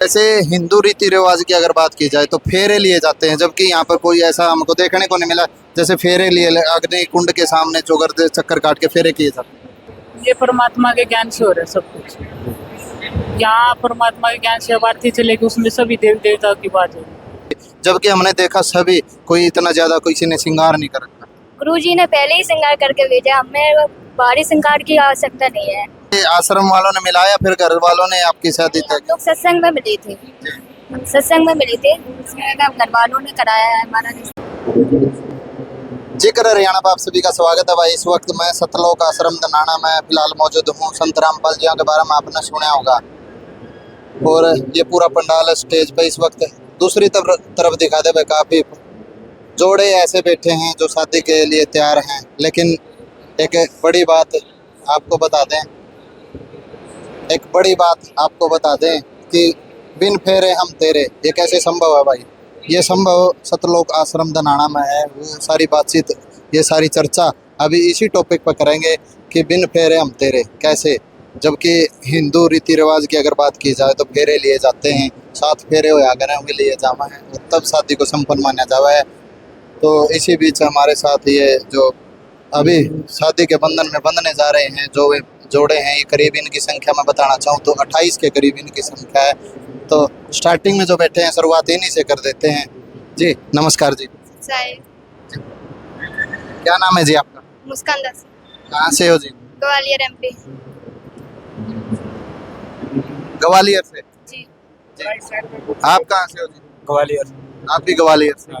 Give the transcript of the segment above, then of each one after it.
जैसे हिंदू रीति रिवाज की अगर बात की जाए तो फेरे लिए जाते हैं, जबकि यहाँ पर कोई ऐसा हमको देखने को नहीं मिला। जैसे फेरे लिए अग्नि कुंड के सामने चौगर चक्कर काट के फेरे किए जाते हैं। ये परमात्मा के ज्ञान से हो रहा है सब कुछ। यहाँ परमात्मा के ज्ञान से आरती चलेगी, उसमें सभी देवी देवता की बात है। जबकि हमने देखा सभी कोई इतना ज्यादा किसी ने श्रृंगार नहीं कर रखा। गुरुजी ने पहले ही श्रृंगार करके भेजा, हमें बाहरी श्रृंगार की आवश्यकता नहीं है। ये आश्रम वालों ने मिलाया, फिर घर वालों ने आपकी शादी तय हम लोग सत्संग में मिले थे, सत्संग में मिले थे, उसमें घर वालों ने कराया है हमारा रिश्ता। जी कर हरियाणा पर आप सभी का स्वागत है भाई। इस वक्त मैं सतलोक आश्रम दनाना में फिलहाल मौजूद हूँ। संत रामपाल जी के बारे में आपने सुना होगा। और ये पूरा पंडाल स्टेज पे इस वक्त दूसरी तरफ दिखा दे, काफी जोड़े ऐसे बैठे हैं जो शादी के लिए तैयार हैं। लेकिन एक बड़ी बात आपको बता दें, कि बिन फेरे हम तेरे, ये कैसे संभव है भाई? ये संभव सतलोक आश्रम दनाना में है। वो सारी बातचीत, ये सारी चर्चा अभी इसी टॉपिक पर करेंगे कि बिन फेरे हम तेरे कैसे। जबकि हिंदू रीति रिवाज की अगर बात की जाए तो फेरे लिए जाते हैं, 7 फेरे होया करें उनके लिए जावा है और तब शादी को संपन्न माना जावा है। तो इसी बीच हमारे साथ ये जो अभी शादी के बंधन में बंधने जा रहे हैं जो जोड़े हैं, ये करीब इनकी संख्या मैं बताना चाहूँ तो 28 के करीब इनकी संख्या है। तो स्टार्टिंग में जो बैठे हैं शुरुआत इन्हीं से कर देते हैं। जी नमस्कार जी, क्या नाम है जी आपका? मुस्कान दास, कहाँ से हो जी? ग्वालियर एमपी। ग्वालियर से जी। आप कहाँ से हो जी? ग्वालियर। आप भी ग्वालियर से।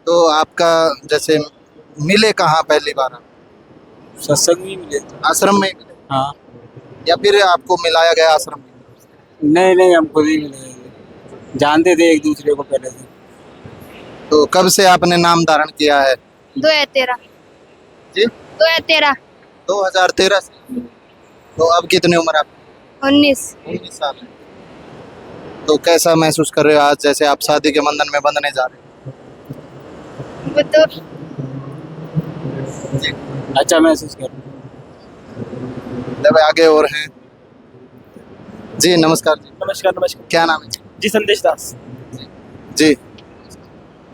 तो आपका जैसे मिले कहाँ पहली बार आप? सत्संग में मिले। आश्रम में मिले हाँ। या फिर आपको मिलाया गया आश्रम में? नहीं, हम खुद ही मिले, जानते थे एक दूसरे को पहले से। तो कब से आपने नाम धारण किया है? 2013 जी 2013 2013 से। तो अब कितनी उम्र आपकी? 19 साल है। तो कैसा महसूस कर रहे हो आज, जैसे आप शादी के बंधन में बंधने जा रहे हैं? वो तो अच्छा महसूस कर। जब आगे और हैं जी। नमस्कार जी। नमस्कार। क्या नाम है जी? जी संदेश दास। जी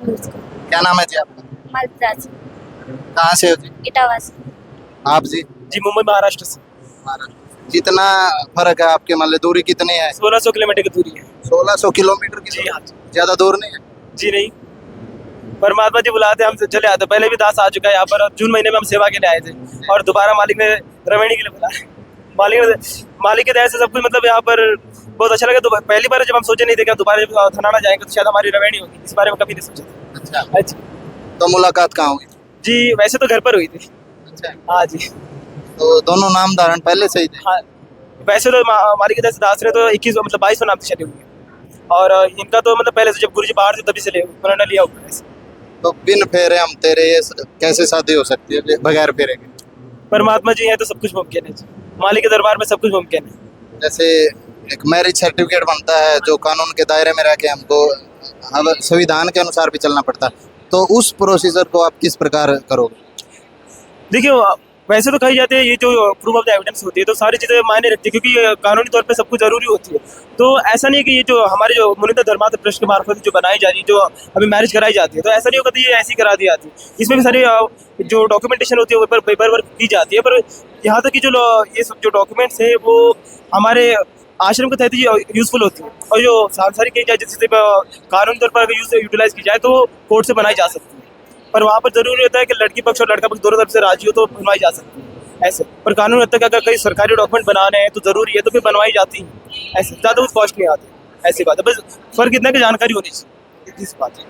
क्या नाम है जी आपका? मलराज कहाँ से हो जी? इटावा से। आप जी? जी मुंबई महाराष्ट्र से। कितना फर्क है आपके, मतलब दूरी कितनी है? 1600 किलोमीटर की दूरी है। 1600 किलोमीटर की। जी हाँ। ज्यादा दूर नहीं है? जी नहीं, परमात्मा जी बुलाते हम चले आते। पहले भी दास आ चुका है यहाँ पर, और जून महीने में हम सेवा के लिए आए थे और दोबारा मालिक ने रवेणी के लिए बुलाया। मालिक के दया से सब कुछ मतलब यहाँ पर बहुत अच्छा लगा। तो पहली बार जब हम सोचे नहीं थे कि दोबारा जब थनाना जाएंगे तो शायद हमारी रवेणी होगी, इस बारे में कभी नहीं सोचा था। अच्छा। तो मुलाकात कहाँ हुई? जी वैसे तो घर पर हुई थी। अच्छा। हाँ जी। तो दोनों नाम धारण पहले से ही थे? हाँ वैसे तो मालिक के दया से दास रहे तो 21 मतलब 22 नाम से चले हुए, और इनका तो मतलब पहले से जब गुरुजी बाहर थे तभी से उन्होंने लिया हुआ है। तो बिन फेरे हम तेरे, ये कैसे शादी हो सकती है बगैर फेरे के? परमात्मा जी है तो सब कुछ मुमकिन है। मालिक के दरबार में सब कुछ मुमकिन है। जैसे एक मैरिज सर्टिफिकेट बनता है जो कानून के दायरे में रह के हमको अब संविधान के अनुसार भी चलना पड़ता है, तो उस प्रोसीजर को आप किस प्रकार करोगे? देखिए वैसे तो कही जाती है ये जो प्रूफ ऑफ द एविडेंस होती है तो सारी चीज़ें मायने रखती है, क्योंकि कानूनी तौर पे सब कुछ जरूरी होती है। तो ऐसा नहीं है कि ये जो हमारे जो मुनिंदा धर्मार्थ ट्रस्ट के मार्फत जो बनाई जा रही है, जो अभी मैरिज कराई जाती है, तो ऐसा नहीं होगा कि ये ऐसी करा दी जाती है। इसमें भी सारी जो डॉक्यूमेंटेशन होती है वो पेपर वर्क की जाती है। पर यहाँ तक कि ये सब जो डॉक्यूमेंट्स है वो हमारे आश्रम के तहत ही यूजफुल होती है, और जो सांसारिक की जाए जिससे कानूनी तौर पर अगर यूटिलाइज की जाए तो कोर्ट से बनाई जा सकती है। पर वहाँ पर जरूरी होता है कि लड़की पक्ष और लड़का पक्ष दोनों तरफ से राजी हो तो बनवाई जा सकती है ऐसे। पर कानून होता है कि अगर कई सरकारी डॉक्यूमेंट बनाने हैं तो जरूरी है तो फिर बनवाई जाती है ऐसे, ज़्यादा कुछ कॉस्ट नहीं आती। ऐसी बात है, बस फर्क इतना की जानकारी होनी चाहिए, इतनी सी बात है।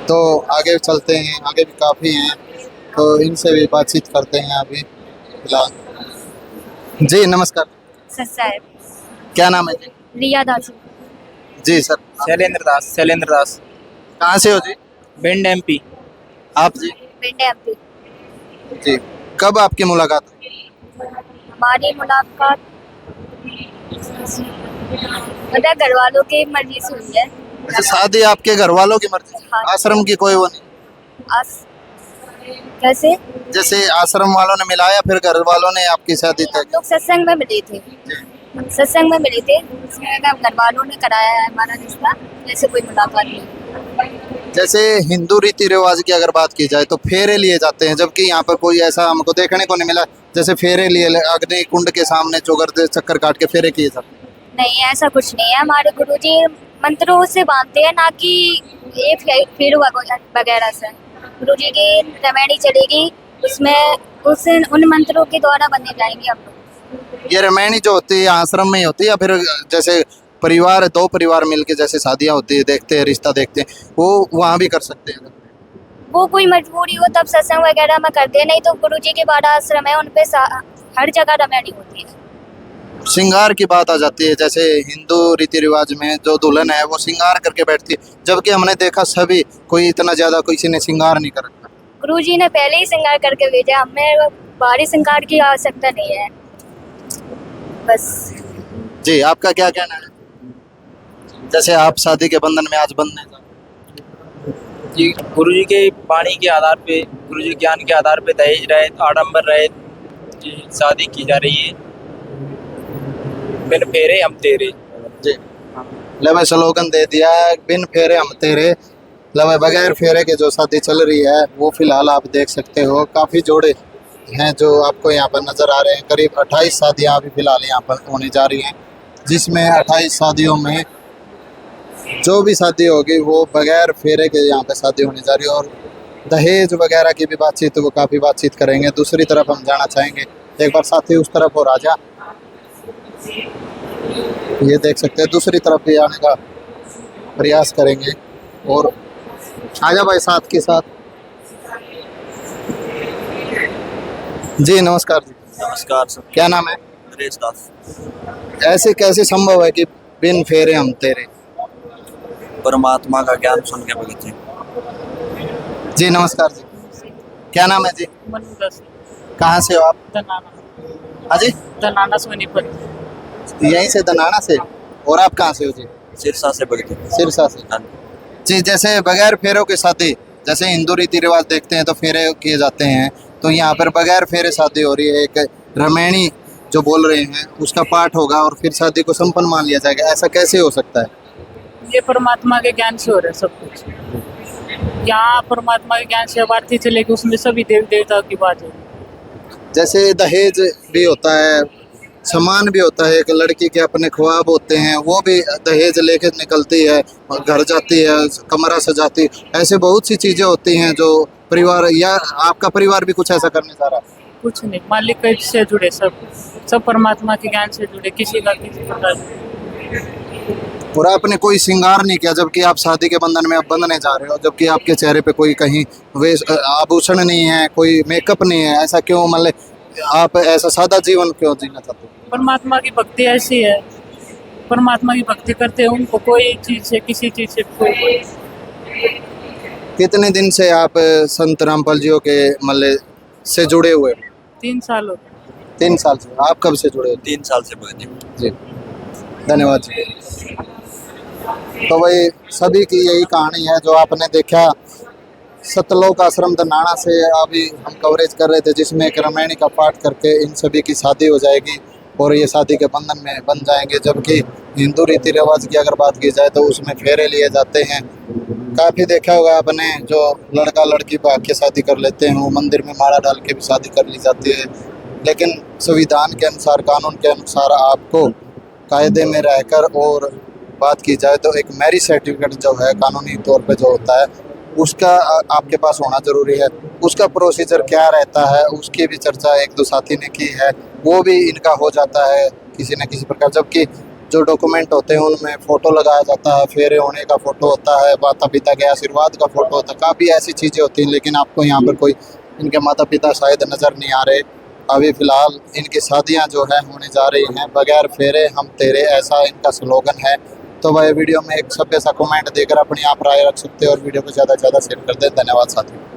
तो आगे चलते हैं, आगे भी काफ़ी हैं तो इनसे भी बातचीत करते हैं अभी फिलहाल। जी नमस्कार। सर क्या नाम है जी? रिया दास। जी सर। शैलेंद्र दास। कहाँ से हो जी? भिंड एमपी। आप जी? पिंड एमपी। जी कब आपकी मुलाकात हुई? हमारी मुलाकात पता घर वालों की मर्जी से हुई है। अच्छा, शादी आपके घर वालों की मर्जी से? हाँ। आश्रम की कोई वो नहीं? कैसे? जैसे आश्रम वालों ने मिलाया फिर घर वालों ने आपकी शादी तय हम लोग सत्संग में मिले थे, सत्संग में मिले थे, उसमें कहा घर वालों ने कराया है हमारा रिश्ता, जैसे कोई मुलाकात नहीं। जैसे हिंदू रीति रिवाज की अगर बात की जाए तो फेरे लिए जाते हैं, जबकि यहाँ पर कोई ऐसा हमको देखने को नहीं मिला जैसे फेरे लिए अग्नि कुंड के सामने चोगर चक्कर काट के फेरे किए जाते हैं। नहीं, ऐसा कुछ नहीं है। हमारे गुरुजी मंत्रों से बांधते हैं, ना कि ये फेरू वगैरह से। गुरुजी की रामायणी चलेगी, उसमें उन मंत्रों के द्वारा बने जाएंगे हम लोग। ये रामायणी जो होती है आश्रम में ही होती है या फिर जैसे परिवार दो परिवार मिलके जैसे शादियाँ होती है देखते हैं रिश्ता देखते हैं वो वहाँ भी कर सकते हैं? वो कोई मजबूरी हो तब सत्संग वगैरह में करते हैं, नहीं तो गुरुजी के 12 आश्रम है, उन पे हर जगह रामायणी होती है। श्रृंगार की बात आ जाती है, जैसे हिंदू रीति रिवाज में जो दुल्हन है वो श्रृंगार करके बैठती है, जबकि हमने देखा सभी कोई इतना ज्यादा किसी ने श्रृंगार नहीं कर रखा। गुरुजी ने पहले ही श्रृंगार करके भेजा, हमें बाहरी श्रृंगार की आवश्यकता नहीं है। बस जी, आपका क्या कहना है? जैसे आप शादी के बंधन में आज बंधने जा रहे हैं। जी, गुरुजी के वाणी के आधार पे, गुरुजी के ज्ञान के आधार पे दहेज रहित, आडंबर रहित जी शादी की जा रही है। बिन फेरे हम तेरे। जी, ले मैं स्लोगन दे दिया है, बिन फेरे हम तेरे। ले बगैर फेरे के जो शादी चल रही है वो फिलहाल आप देख सकते हो, काफ़ी जोड़े हैं जो आपको यहाँ पर नज़र आ रहे हैं। करीब 28 शादियाँ अभी फिलहाल यहाँ पर होने जा रही हैं, जिसमें 28 शादियों में जो भी शादी होगी वो बगैर फेरे के यहाँ पे शादी होने जा रही है। और दहेज वगैरह की भी बातचीत वो काफ़ी बातचीत करेंगे। दूसरी तरफ हम जाना चाहेंगे, एक बार साथी उस तरफ और आजा, ये देख सकते हैं दूसरी तरफ भी आने का प्रयास करेंगे। और आजा भाई साथ के साथ। जी नमस्कार जी। नमस्कार सर। क्या नाम है? नरेश दास। ऐसे कैसे संभव है कि बिन फेरे हम तेरे? परमात्मा का ज्ञान सुन के भगत जी। जी नमस्कार जी। क्या नाम है जी? कहाँ से हो आप? हाँ जी, दनाना सोनीपत। यहीं से दनाना से। और आप कहाँ से हो जी? सिरसा से भगत जी। सिरसा से। हाँ। जी, जैसे बगैर फेरों की शादी, जैसे हिंदू रीति रिवाज देखते हैं तो फेरे किए जाते हैं, तो यहाँ पर बगैर फेरे शादी हो रही है। एक रामायणी जो बोल रहे हैं उसका पाठ होगा और फिर शादी को संपन्न मान लिया जाएगा, ऐसा कैसे हो सकता है? ये परमात्मा के ज्ञान से हो रहा है सब कुछ। यहाँ परमात्मा के ज्ञान से आरती चलेगी, उसमें सभी देवी देवताओं की बात है। जैसे दहेज भी होता है, सम्मान भी होता है, एक लड़की के अपने ख्वाब होते हैं वो भी दहेज लेके निकलती है, घर जाती है, कमरा सजाती है, ऐसे बहुत सी चीज़ें होती हैं जो परिवार या आपका परिवार भी कुछ ऐसा करने जा रहा है? कुछ नहीं, मालिक से जुड़े सब परमात्मा के ज्ञान से जुड़े, किसी का किसी प्रकार। और आपने कोई श्रृंगार नहीं किया जबकि आप शादी के बंधन में आप बंधने जा रहे हो, जबकि आपके चेहरे पे कोई कहीं आभूषण नहीं है, कोई मेकअप नहीं है, ऐसा क्यों? मतलब आप ऐसा सादा जीवन क्यों जीना चाहते हो? परमात्मा की भक्ति ऐसी है, परमात्मा की भक्ति करते हैं, उनको कोई चीज़ से किसी चीज़ से कोई। कितने दिन से आप संत रामपाल जी के मतलब से जुड़े हुए? 3 साल हो गए। 3 साल से। आप कब से जुड़े? 3 साल से भगत जी। जी, धन्यवाद जी। तो भाई सभी की यही कहानी है जो आपने देखा। सतलोक आश्रम दनाना से अभी हम कवरेज कर रहे थे, जिसमें एक रामायणी का पाठ करके इन सभी की शादी हो जाएगी और ये शादी के बंधन में बन जाएंगे। जबकि हिंदू रीति रिवाज की अगर बात की जाए तो उसमें फेरे लिए जाते हैं। काफ़ी देखा होगा आपने, जो लड़का लड़की भाग के शादी कर लेते हैं वो मंदिर में माला डाल के भी शादी कर ली जाती है। लेकिन संविधान के अनुसार, कानून के अनुसार आपको कायदे में रहकर और बात की जाए तो एक मैरिज सर्टिफिकेट जो है कानूनी तौर पे जो होता है उसका आपके पास होना ज़रूरी है। उसका प्रोसीजर क्या रहता है उसकी भी चर्चा एक दो साथी ने की है, वो भी इनका हो जाता है किसी न किसी प्रकार। जबकि जो डॉक्यूमेंट होते हैं उनमें फ़ोटो लगाया जाता है, फेरे होने का फ़ोटो होता है, माता पिता के आशीर्वाद का फ़ोटो होता है, काफ़ी ऐसी चीज़ें होती हैं। लेकिन आपको यहाँ पर कोई इनके माता पिता शायद नज़र नहीं आ रहे। अभी फ़िलहाल इनकी शादियाँ जो है होने जा रही हैं, बगैर फेरे हम तेरे, ऐसा इनका स्लोगन है। तो भाई वीडियो में एक सभ्य सा कमेंट देकर अपनी आप राय रख सकते हो और वीडियो को ज़्यादा से ज़्यादा शेयर कर दें। धन्यवाद साथियों।